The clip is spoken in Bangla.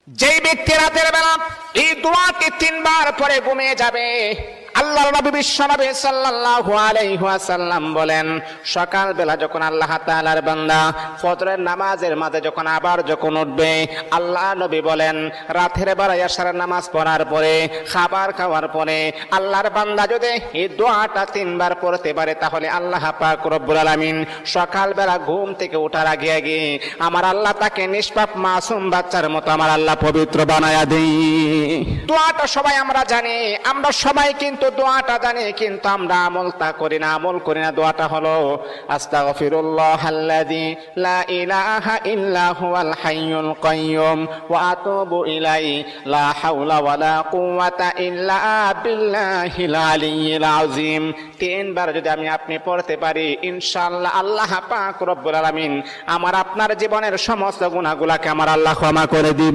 যেই ব্যক্তি রাতের বেলা এই দোয়াটি 3 বার পরে ঘুমিয়ে যাবে, আল্লাহর নবী বিশ্বনবী সাল্লাল্লাহু আলাইহি ওয়াসাল্লাম বলেন, সকাল বেলা যখন আল্লাহ তাআলার বান্দা ফজরের নামাজের মাঝে যখন উঠবে, আল্লাহ নবী বলেন রাতের বেলা এশার নামাজ পড়ার পরে, খাবার খাওয়ার পরে আল্লাহর বান্দা যদি এই দোয়াটা 3 বার পড়তে পারে, তাহলে আল্লাহ পাক রব্বুল আলামিন সকাল বেলা ঘুম থেকে ওঠার আগে আগে আমার আল্লাহ তাকে নিষ্পাপ মাসুম বাচ্চার মতো আমার আল্লাহ পবিত্র বানায়া দেই। দোয়াটা সবাই আমরা জানি, আমরা সবাই কিন্তু দোয়াটা জানি, কিন্তু আমরা আমলটা করি না। দোয়াটা হলো আস্তাগফিরুল্লাহাল্লাযী লা ইলাহা ইল্লা হুয়াল হাইয়ুল কাইয়্যুম ওয়া আতুবু ইলাইহি লা হাওলা ওয়ালা কুওয়াতা ইল্লা বিল্লাহিল আলিয়্যিল আযীম। 3 বার যদি আপনি পড়তে পারি, ইনশাআল্লাহ আল্লাহ পাক রব্বুল আলামিন আমার আপনার জীবনের সমস্ত গুনাহগুলোকে আমার আল্লাহ ক্ষমা করে দিবেন।